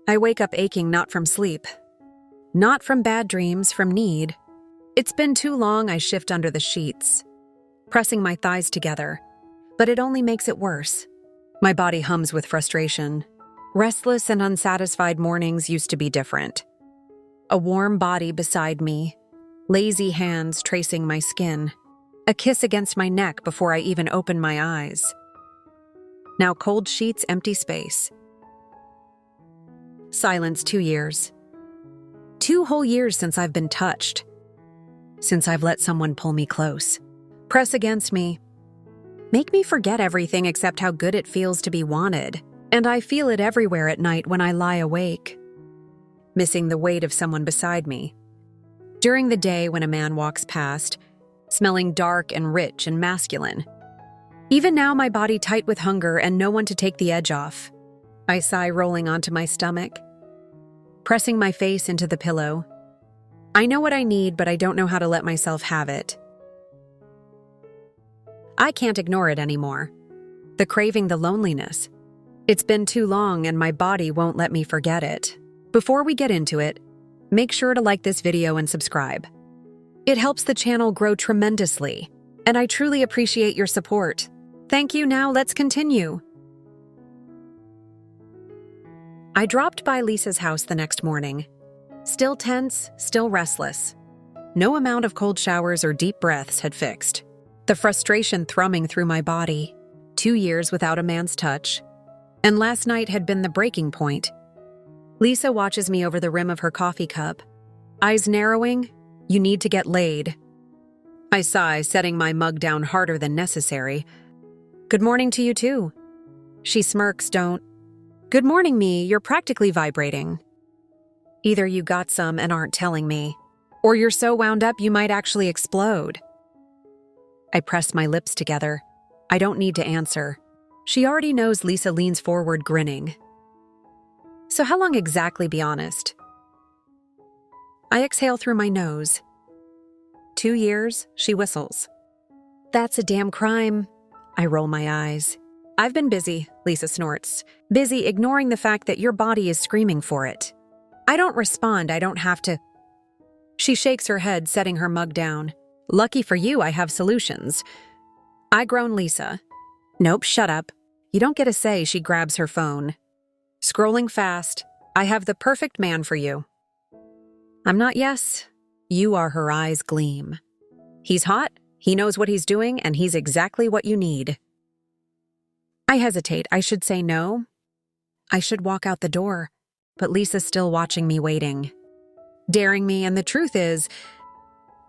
I wake up aching not from sleep, not from bad dreams, from need. It's been too long. I shift under the sheets, pressing my thighs together, but it only makes it worse. My body hums with frustration. Restless and unsatisfied mornings used to be different. A warm body beside me, lazy hands tracing my skin, a kiss against my neck before I even open my eyes. Now cold sheets, empty space. Silence. 2 years. 2 whole years since I've been touched. Since I've let someone pull me close, press against me, make me forget everything except how good it feels to be wanted. And I feel it everywhere at night when I lie awake, missing the weight of someone beside me. During the day when a man walks past, smelling dark and rich and masculine. Even now, my body tight with hunger and no one to take the edge off. I sigh, rolling onto my stomach, pressing my face into the pillow. I know what I need, but I don't know how to let myself have it. I can't ignore it anymore. The craving, the loneliness. It's been too long and my body won't let me forget it. Before we get into it, make sure to like this video and subscribe. It helps the channel grow tremendously, and I truly appreciate your support. Thank you. Now let's continue. I dropped by Lisa's house the next morning. Still tense, still restless. No amount of cold showers or deep breaths had fixed the frustration thrumming through my body. 2 years without a man's touch, and last night had been the breaking point. Lisa watches me over the rim of her coffee cup, eyes narrowing. You need to get laid. I sigh, setting my mug down harder than necessary. Good morning to you too. She smirks. Don't. Good morning, me. You're practically vibrating. Either you got some and aren't telling me, or you're so wound up you might actually explode. I press my lips together. I don't need to answer. She already knows. Lisa leans forward, grinning. So how long exactly, be honest? I exhale through my nose. 2 years, she whistles. That's a damn crime. I roll my eyes. I've been busy, Lisa snorts. Busy ignoring the fact that your body is screaming for it. I don't respond. I don't have to. She shakes her head, setting her mug down. Lucky for you, I have solutions. I groan. Lisa. Nope, shut up. You don't get a say. She grabs her phone. Scrolling fast. I have the perfect man for you. I'm not. Yes. You are. Her eyes gleam. He's hot, he knows what he's doing, and he's exactly what you need. I hesitate. I should say no. I should walk out the door, but Lisa's still watching me, waiting, daring me, and the truth is,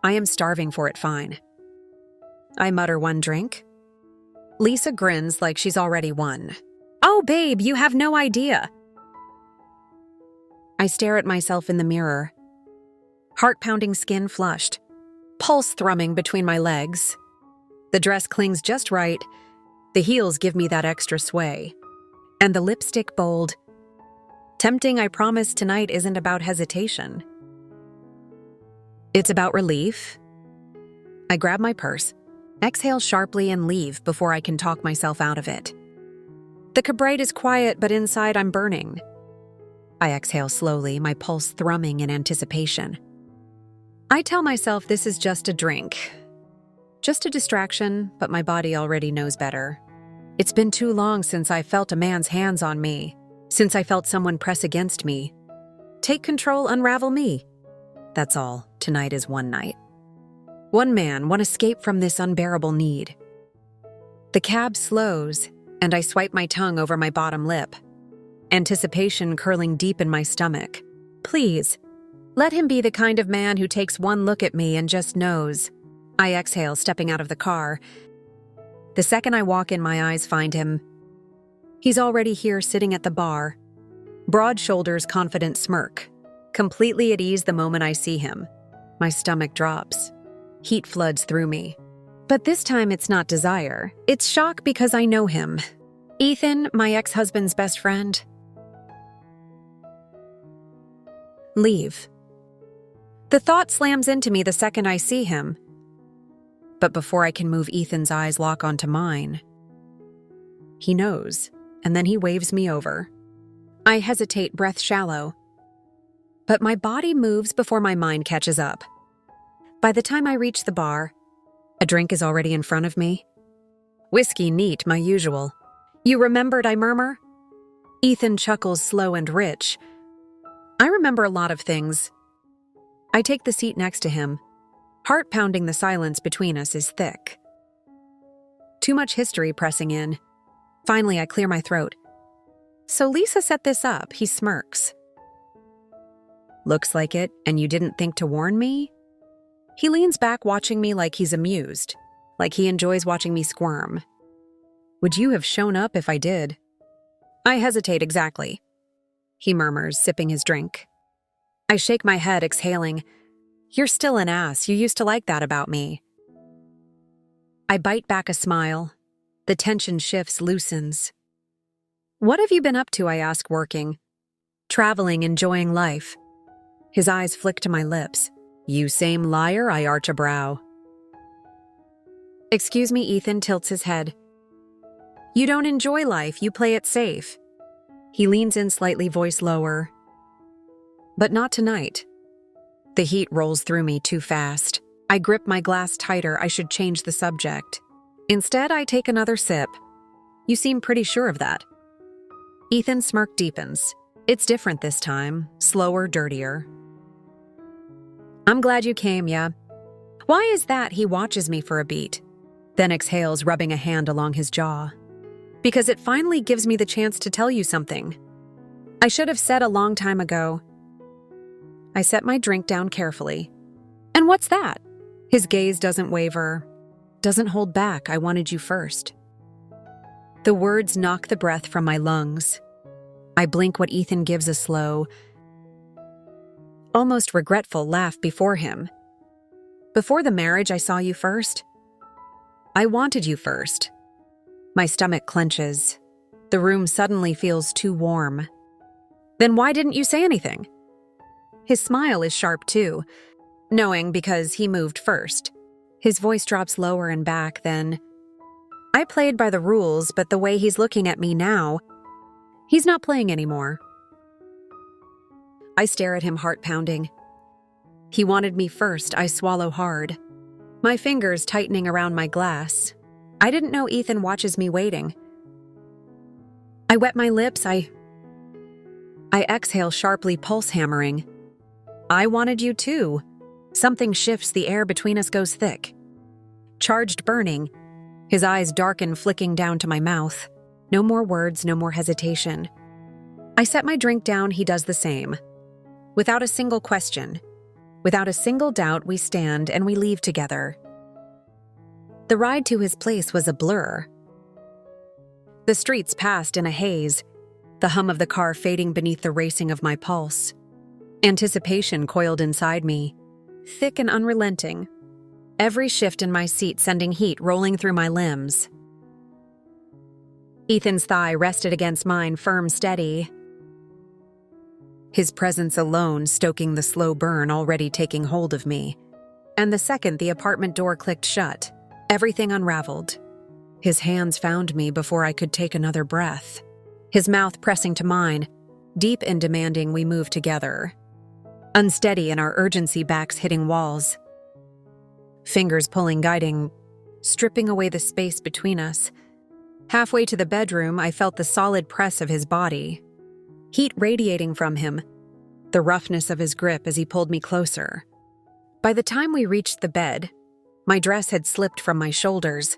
I am starving for it. Fine. I mutter, 1 drink. Lisa grins like she's already won. Oh, babe, you have no idea. I stare at myself in the mirror. Heart pounding, skin flushed, pulse thrumming between my legs. The dress clings just right. The heels give me that extra sway. And the lipstick bold. Tempting. I promise tonight isn't about hesitation. It's about relief. I grab my purse, exhale sharply, and leave before I can talk myself out of it. The cabaret is quiet, but inside I'm burning. I exhale slowly, my pulse thrumming in anticipation. I tell myself this is just a drink. Just a distraction, but my body already knows better. It's been too long since I felt a man's hands on me, since I felt someone press against me. Take control, unravel me. That's all. Tonight is one night. One man, one escape from this unbearable need. The cab slows, and I swipe my tongue over my bottom lip. Anticipation curling deep in my stomach. Please, let him be the kind of man who takes one look at me and just knows. I exhale, stepping out of the car. The second I walk in, my eyes find him. He's already here, sitting at the bar. Broad shoulders, confident smirk. Completely at ease the moment I see him. My stomach drops. Heat floods through me. But this time it's not desire. It's shock because I know him. Ethan, my ex-husband's best friend. Leave. The thought slams into me the second I see him. But before I can move, Ethan's eyes lock onto mine. He knows, and then he waves me over. I hesitate, breath shallow. But my body moves before my mind catches up. By the time I reach the bar, a drink is already in front of me. Whiskey neat, my usual. You remembered, I murmur? Ethan chuckles slow and rich. I remember a lot of things. I take the seat next to him. Heart pounding, the silence between us is thick. Too much history pressing in. Finally, I clear my throat. So Lisa set this up, he smirks. Looks like it, and you didn't think to warn me? He leans back, watching me like he's amused, like he enjoys watching me squirm. Would you have shown up if I did? I hesitate, exactly. He murmurs, sipping his drink. I shake my head, exhaling. You're still an ass, you used to like that about me. I bite back a smile. The tension shifts, loosens. What have you been up to, I ask, working? Traveling, enjoying life. His eyes flick to my lips. You same liar, I arch a brow. Excuse me, Ethan tilts his head. You don't enjoy life, you play it safe. He leans in slightly, voice lower. But not tonight. The heat rolls through me too fast. I grip my glass tighter, I should change the subject. Instead, I take another sip. You seem pretty sure of that. Ethan's smirk deepens. It's different this time, slower, dirtier. I'm glad you came, yeah. Why is that? He watches me for a beat, then exhales, rubbing a hand along his jaw. Because it finally gives me the chance to tell you something. I should have said a long time ago. I set my drink down carefully. And what's that? His gaze doesn't waver, doesn't hold back. I wanted you first. The words knock the breath from my lungs. I blink what Ethan gives a slow, almost regretful laugh before him. Before the marriage, I saw you first. I wanted you first. My stomach clenches. The room suddenly feels too warm. Then why didn't you say anything? His smile is sharp too, knowing because he moved first. His voice drops lower and back, then, I played by the rules, but the way he's looking at me now, he's not playing anymore. I stare at him, heart pounding. He wanted me first. I swallow hard, my fingers tightening around my glass. I didn't know Ethan watches me waiting. I wet my lips. I exhale sharply, pulse hammering. I wanted you too. Something shifts, the air between us goes thick. Charged, burning. His eyes darken, flicking down to my mouth. No more words, no more hesitation. I set my drink down, he does the same. Without a single question, without a single doubt, we stand and we leave together. The ride to his place was a blur. The streets passed in a haze, the hum of the car fading beneath the racing of my pulse. Anticipation coiled inside me, thick and unrelenting. Every shift in my seat sending heat rolling through my limbs. Ethan's thigh rested against mine, firm, steady. His presence alone stoking the slow burn already taking hold of me. And the second the apartment door clicked shut, everything unraveled. His hands found me before I could take another breath. His mouth pressing to mine, deep and demanding, we moved together. Unsteady in our urgency, backs hitting walls. Fingers pulling, guiding, stripping away the space between us. Halfway to the bedroom, I felt the solid press of his body. Heat radiating from him, the roughness of his grip as he pulled me closer. By the time we reached the bed, my dress had slipped from my shoulders.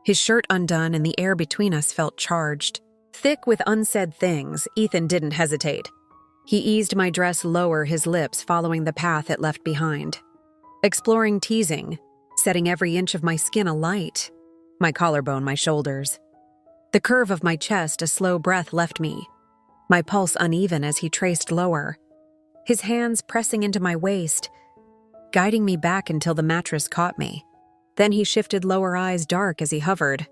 His shirt undone and the air between us felt charged. Thick with unsaid things, Ethan didn't hesitate. He eased my dress lower, his lips following the path it left behind. Exploring, teasing, setting every inch of my skin alight. My collarbone, my shoulders. The curve of my chest, a slow breath left me. My pulse uneven as he traced lower. His hands pressing into my waist, guiding me back until the mattress caught me. Then he shifted lower, eyes dark as he hovered.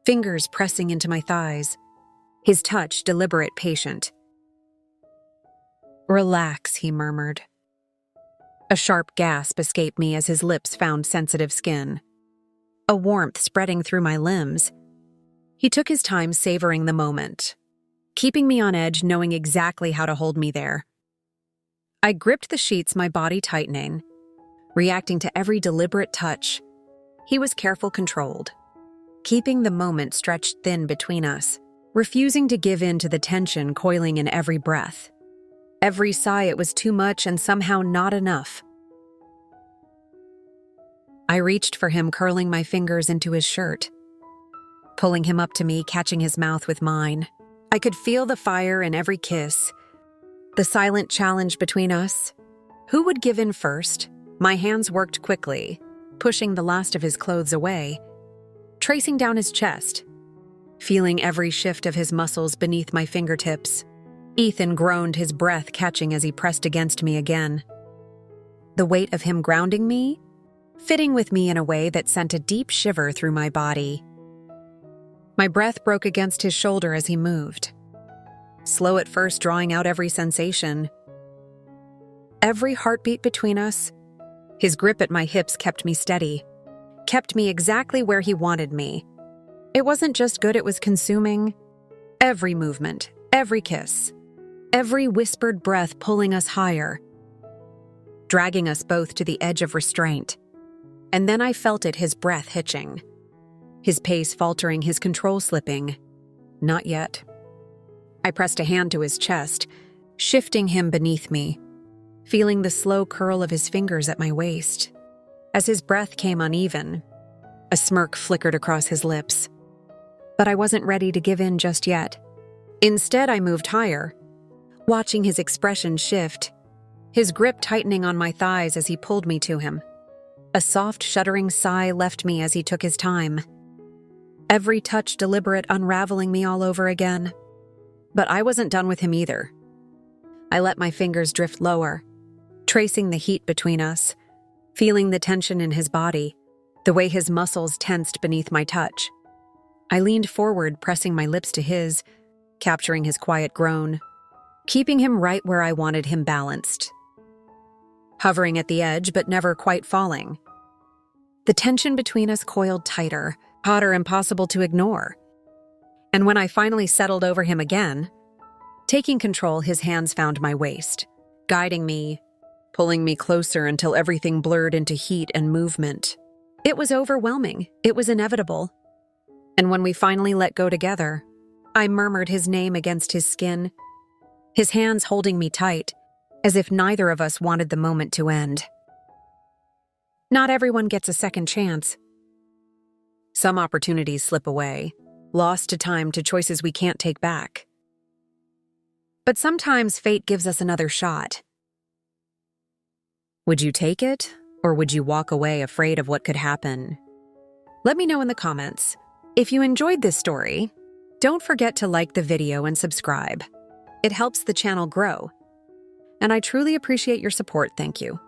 Fingers pressing into my thighs. His touch deliberate, patient. Relax, he murmured. A sharp gasp escaped me as his lips found sensitive skin. A warmth spreading through my limbs. He took his time, savoring the moment. keeping me on edge, knowing exactly how to hold me there. I gripped the sheets, my body tightening, reacting to every deliberate touch. He was careful, controlled, keeping the moment stretched thin between us, refusing to give in to the tension coiling in every breath. Every sigh, it was too much and somehow not enough. I reached for him, curling my fingers into his shirt, pulling him up to me, catching his mouth with mine. I could feel the fire in every kiss, the silent challenge between us. Who would give in first? My hands worked quickly, pushing the last of his clothes away, tracing down his chest, feeling every shift of his muscles beneath my fingertips. Ethan groaned, his breath catching as he pressed against me again. The weight of him grounding me, fitting with me in a way that sent a deep shiver through my body. My breath broke against his shoulder as he moved, slow at first, drawing out every sensation. Every heartbeat between us, his grip at my hips kept me steady, kept me exactly where he wanted me. It wasn't just good, it was consuming. Every movement, every kiss, every whispered breath pulling us higher, dragging us both to the edge of restraint. And then I felt it, his breath hitching, his pace faltering, his control slipping. Not yet. I pressed a hand to his chest, shifting him beneath me, feeling the slow curl of his fingers at my waist. As his breath came uneven, a smirk flickered across his lips. But I wasn't ready to give in just yet. Instead, I moved higher, watching his expression shift, his grip tightening on my thighs as he pulled me to him. A soft, shuddering sigh left me as he took his time, every touch deliberate, unraveling me all over again. But I wasn't done with him either. I let my fingers drift lower, tracing the heat between us, feeling the tension in his body, the way his muscles tensed beneath my touch. I leaned forward, pressing my lips to his, capturing his quiet groan, keeping him right where I wanted him, balanced, hovering at the edge but never quite falling. The tension between us coiled tighter, hotter, impossible to ignore. And when I finally settled over him again, taking control, his hands found my waist, guiding me, pulling me closer until everything blurred into heat and movement. It was overwhelming. It was inevitable. And when we finally let go together, I murmured his name against his skin, his hands holding me tight, as if neither of us wanted the moment to end. Not everyone gets a second chance. Some opportunities slip away, lost to time, to choices we can't take back. But sometimes fate gives us another shot. Would you take it, or would you walk away afraid of what could happen? Let me know in the comments. If you enjoyed this story, don't forget to like the video and subscribe. It helps the channel grow. And I truly appreciate your support. Thank you.